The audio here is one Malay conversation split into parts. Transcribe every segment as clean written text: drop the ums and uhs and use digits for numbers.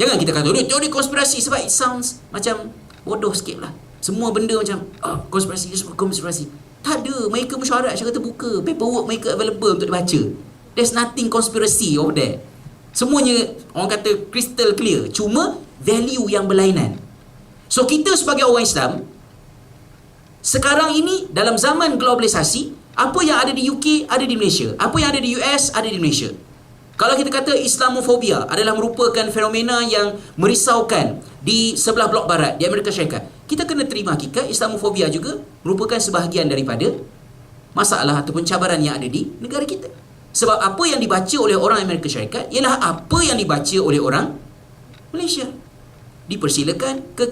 Jangan kita kata teori konspirasi, sebab it sounds macam bodoh sikit lah. Semua benda macam konspirasi, konspirasi. Tak ada. Mereka mesyuarat secara terbuka. Paperwork mereka available untuk dibaca. There's nothing conspiracy over there. Semuanya orang kata crystal clear. Cuma value yang berlainan. So kita sebagai orang Islam, sekarang ini dalam zaman globalisasi, apa yang ada di UK ada di Malaysia. Apa yang ada di US ada di Malaysia. Kalau kita kata Islamofobia adalah merupakan fenomena yang merisaukan di sebelah blok barat, di Amerika Syarikat, kita kena terima hakikat Islamofobia juga merupakan sebahagian daripada masalah ataupun cabaran yang ada di negara kita. Sebab apa yang dibaca oleh orang Amerika Syarikat ialah apa yang dibaca oleh orang Malaysia. Dipersilakan ke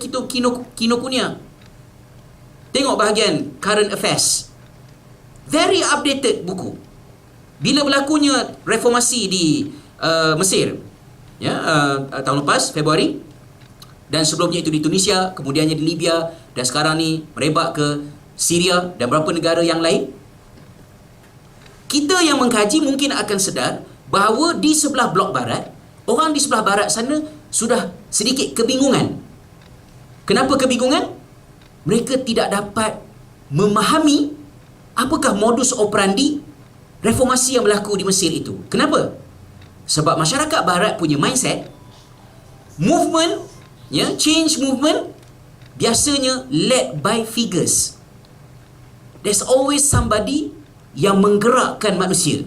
Kinokuniya. Tengok bahagian current affairs. Very updated buku. Bila berlakunya reformasi di Mesir, ya, tahun lepas, Februari, dan sebelumnya itu di Tunisia, kemudiannya di Libya, dan sekarang ni merebak ke Syria dan beberapa negara yang lain. Kita yang mengkaji mungkin akan sedar bahawa di sebelah blok barat, orang di sebelah barat sana sudah sedikit kebingungan. Kenapa kebingungan? Mereka tidak dapat memahami apakah modus operandi reformasi yang berlaku di Mesir itu. Kenapa? Sebab masyarakat barat punya mindset, movement, ya, change movement biasanya led by figures. There's always somebody yang menggerakkan manusia.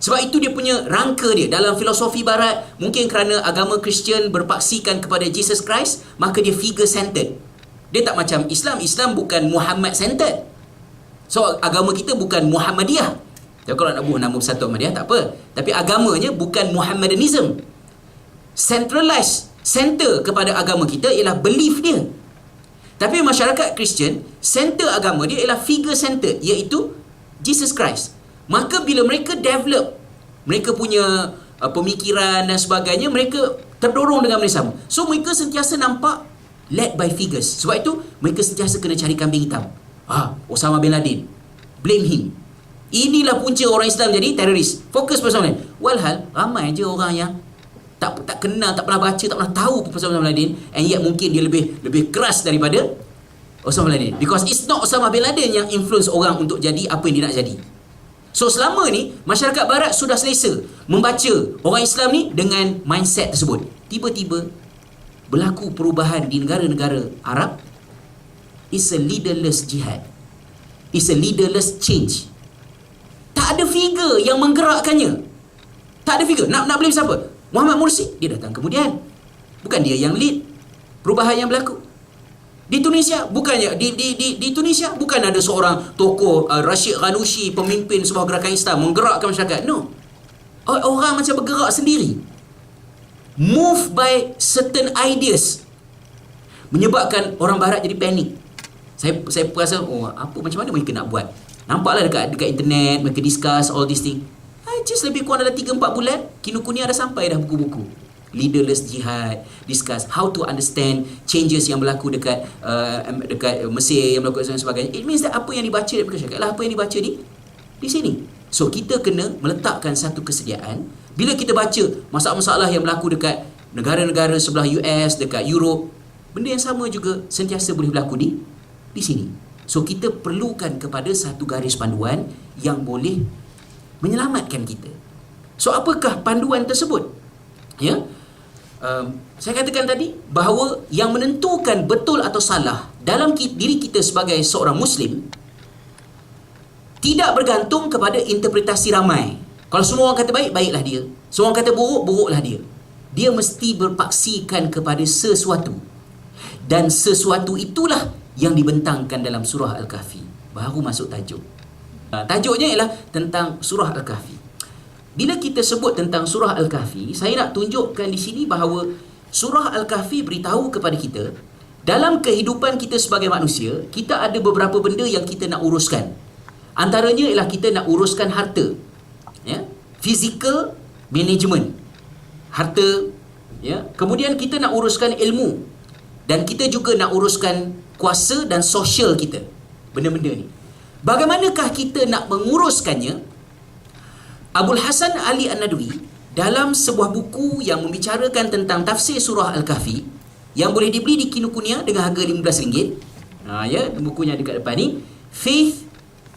Sebab itu dia punya rangka dia dalam filosofi barat. Mungkin kerana agama Kristian berpaksikan kepada Jesus Christ, maka dia figure centered. Dia tak macam Islam. Islam bukan Muhammad centered. So agama kita bukan Muhammadiyah. Jadi kalau nak buat nama Persatuan Muhammadiyah tak apa. Tapi agamanya bukan Muhammadanism. Centralized, center kepada agama kita ialah belief dia. Tapi masyarakat Kristian, center agama dia ialah figure centered, iaitu Jesus Christ. Maka bila mereka develop, mereka punya pemikiran dan sebagainya, mereka terdorong dengan benda sama. So mereka sentiasa nampak led by figures. Sebab itu mereka sentiasa kena cari kambing hitam. Osama bin Laden, blame him. Inilah punca orang Islam jadi teroris. Fokus pasal Osama bin Laden. Walhal ramai je orang yang tak kenal, tak pernah baca, tak pernah tahu pasal Osama bin Laden, and yet mungkin dia lebih keras daripada Osama bin Laden. Because it's not Osama bin Laden yang influence orang untuk jadi apa yang dia nak jadi. So selama ni masyarakat barat sudah selesa membaca orang Islam ni dengan mindset tersebut. Tiba-tiba berlaku perubahan di negara-negara Arab. It's a leaderless jihad. It's a leaderless change. Tak ada figure yang menggerakkannya. Tak ada figure. Nak blame siapa? Muhammad Mursi. Dia datang kemudian. Bukan dia yang lead perubahan yang berlaku. Di Tunisia bukannya di Tunisia bukan ada seorang tokoh Rashid Ghannouchi, pemimpin sebuah gerakan Islam menggerakkan masyarakat. No. Orang macam bergerak sendiri. Move by certain ideas. Menyebabkan orang barat jadi panik. Saya rasa apa macam mana mereka nak buat. Nampaklah dekat internet mereka discuss all these things. Just lebih kurang dalam 3-4 bulan Kinokuniya dah sampai dah buku-buku. Leaderless jihad, discuss how to understand changes yang berlaku dekat Mesir, yang berlaku dan sebagainya. It means that apa yang dibaca daripada masyarakat lah apa yang dibaca di sini. So kita kena meletakkan satu kesediaan. Bila kita baca masalah-masalah yang berlaku dekat negara-negara sebelah US, dekat Europe, benda yang sama juga sentiasa boleh berlaku di sini. So kita perlukan kepada satu garis panduan yang boleh menyelamatkan kita. So apakah panduan tersebut? Ya, saya katakan tadi bahawa yang menentukan betul atau salah dalam diri kita sebagai seorang Muslim tidak bergantung kepada interpretasi ramai. Kalau semua orang kata baik, baiklah dia. Semua orang kata buruk, buruklah dia. Dia mesti berpaksikan kepada sesuatu. Dan sesuatu itulah yang dibentangkan dalam surah Al-Kahfi. Baru masuk tajuk. Tajuknya ialah tentang surah Al-Kahfi. Bila kita sebut tentang surah Al-Kahfi, saya nak tunjukkan di sini bahawa surah Al-Kahfi beritahu kepada kita, dalam kehidupan kita sebagai manusia, kita ada beberapa benda yang kita nak uruskan. Antaranya ialah kita nak uruskan harta. Ya? Physical management. Harta. Ya? Kemudian kita nak uruskan ilmu. Dan kita juga nak uruskan kuasa dan sosial kita. Benda-benda ni. Bagaimanakah kita nak menguruskannya? Abul Hasan Ali An-Nadwi dalam sebuah buku yang membicarakan tentang tafsir surah Al-Kahfi yang boleh dibeli di Kinokuniya dengan harga RM15. Ya, bukunya dekat depan ni, Faith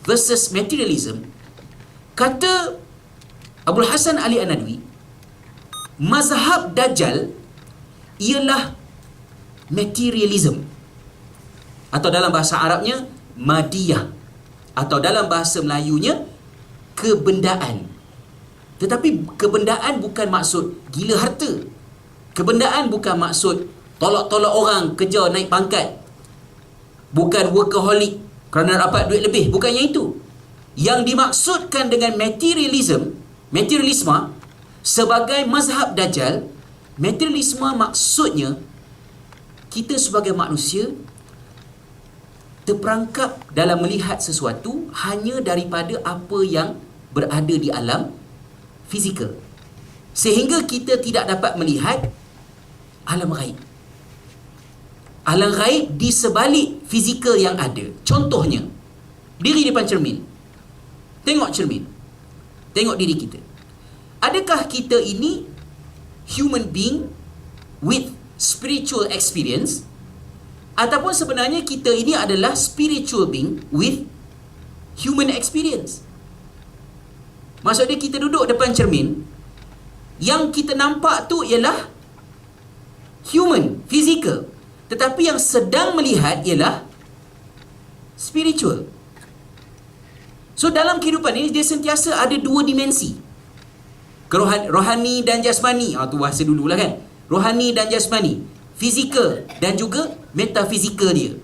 versus Materialism. Kata Abdul Hasan Ali An-Nadwi, mazhab Dajjal ialah materialism, atau dalam bahasa Arabnya madiyah, atau dalam bahasa Melayunya kebendaan. Tetapi kebendaan bukan maksud gila harta. Kebendaan bukan maksud tolak-tolak orang kerja naik pangkat. Bukan workaholic kerana dapat duit lebih. Bukan yang itu. Yang dimaksudkan dengan materialisme sebagai mazhab Dajjal, materialisme maksudnya kita sebagai manusia terperangkap dalam melihat sesuatu hanya daripada apa yang berada di alam fizikal, sehingga kita tidak dapat melihat alam ghaib. Alam ghaib di sebalik fizikal yang ada. Contohnya, diri depan cermin. Tengok cermin. Tengok diri kita. Adakah kita ini human being with spiritual experience, ataupun sebenarnya kita ini adalah spiritual being with human experience? Maksudnya kita duduk depan cermin, yang kita nampak tu ialah human, physical, tetapi yang sedang melihat ialah spiritual. So dalam kehidupan ini dia sentiasa ada dua dimensi, rohani dan jasmani. Tu bahasa dululah kan, rohani dan jasmani, fizikal dan juga metafizikal dia.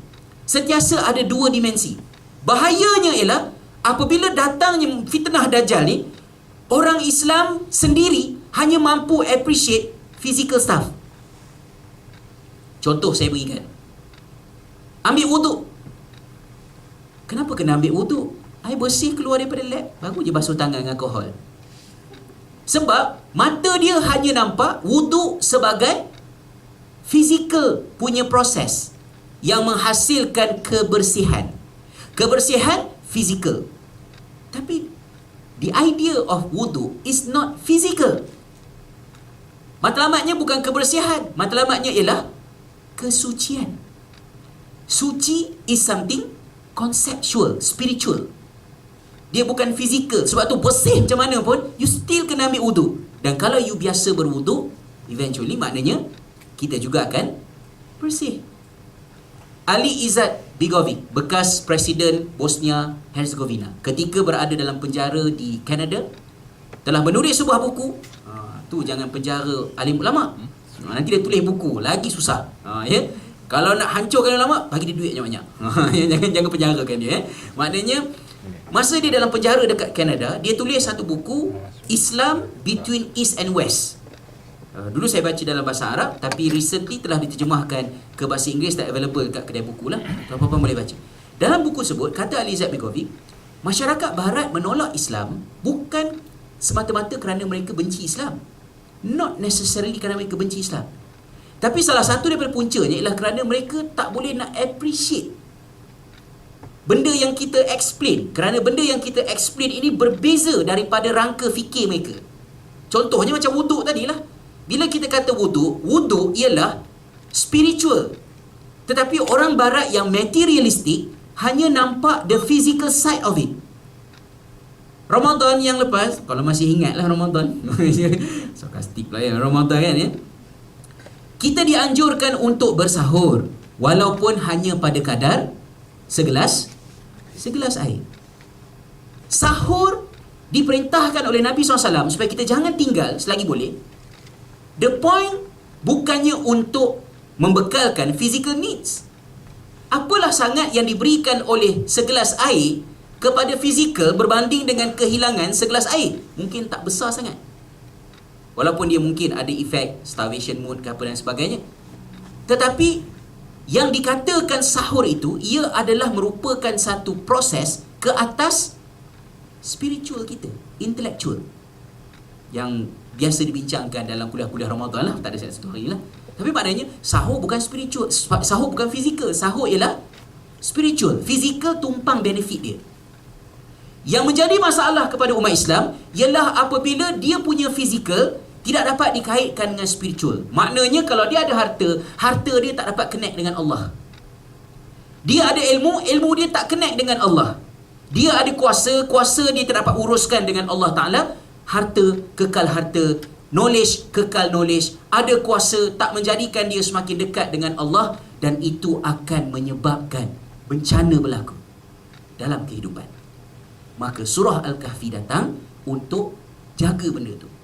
Sentiasa ada dua dimensi. Bahayanya ialah apabila datangnya fitnah Dajjal ni, orang Islam sendiri hanya mampu appreciate physical stuff. Contoh saya berikan. Ambil wuduk. Kenapa kena ambil wuduk? Air bersih keluar daripada lab, baru je basuh tangan dengan alkohol. Sebab mata dia hanya nampak wuduk sebagai fizikal punya proses yang menghasilkan kebersihan. Kebersihan fizikal. Tapi the idea of wudu is not physical. Matlamatnya bukan kebersihan. Matlamatnya ialah kesucian. Suci is something conceptual, spiritual. Dia bukan fizikal. Sebab tu bersih macam mana pun, you still kena ambil wudu. Dan kalau you biasa berwudu, eventually maknanya kita juga akan bersih. Ali Izzat Begovic, bekas Presiden Bosnia Herzegovina, ketika berada dalam penjara di Kanada, telah menulis sebuah buku. Tu jangan penjara alim ulama. Nanti dia tulis buku, lagi susah. Ya. Kalau nak hancurkan ulama, bagi dia duit banyak-banyak. Jangan penjarakan dia. Maknanya, masa dia dalam penjara dekat Kanada, dia tulis satu buku, Islam Between East and West. Dulu saya baca dalam bahasa Arab, tapi recently telah diterjemahkan ke bahasa Inggeris, tak available dekat kedai buku lah. Apa-apa boleh baca. Dalam buku tersebut, kata Ali Izzat Begovic, masyarakat Barat menolak Islam bukan semata-mata kerana mereka benci Islam. Not necessarily kerana mereka benci Islam. Tapi salah satu daripada puncanya ialah kerana mereka tak boleh nak appreciate benda yang kita explain. Kerana benda yang kita explain ini berbeza daripada rangka fikir mereka. Contohnya macam wuduk tadilah. Bila kita kata wuduk ialah spiritual. Tetapi orang Barat yang materialistik hanya nampak the physical side of it. Ramadan yang lepas, kalau masih ingat lah Ramadan, sarkastik lah ya, Ramadan kan ya, kita dianjurkan untuk bersahur walaupun hanya pada kadar segelas air. Sahur diperintahkan oleh Nabi SAW supaya kita jangan tinggal selagi boleh. The point bukannya untuk membekalkan physical needs. Apalah sangat yang diberikan oleh segelas air kepada fizikal berbanding dengan kehilangan segelas air? Mungkin tak besar sangat. Walaupun dia mungkin ada efek starvation mode ke apa dan sebagainya. Tetapi yang dikatakan sahur itu, ia adalah merupakan satu proses ke atas spiritual kita, intellectual, yang biasa dibincangkan dalam kuliah-kuliah Ramadan lah. Tak ada satu hari lah. Tapi maknanya sahur bukan spiritual, sahur bukan fizikal. Sahur ialah spiritual. Fizikal tumpang benefit dia. Yang menjadi masalah kepada umat Islam ialah apabila dia punya fizikal tidak dapat dikaitkan dengan spiritual. Maknanya kalau dia ada harta, harta dia tak dapat connect dengan Allah. Dia ada ilmu, ilmu dia tak connect dengan Allah. Dia ada kuasa, kuasa dia tak dapat uruskan dengan Allah Ta'ala. Harta, kekal harta. Knowledge, kekal knowledge. Ada kuasa, tak menjadikan dia semakin dekat dengan Allah. Dan itu akan menyebabkan bencana berlaku dalam kehidupan. Maka surah Al-Kahfi datang untuk jaga benda tu.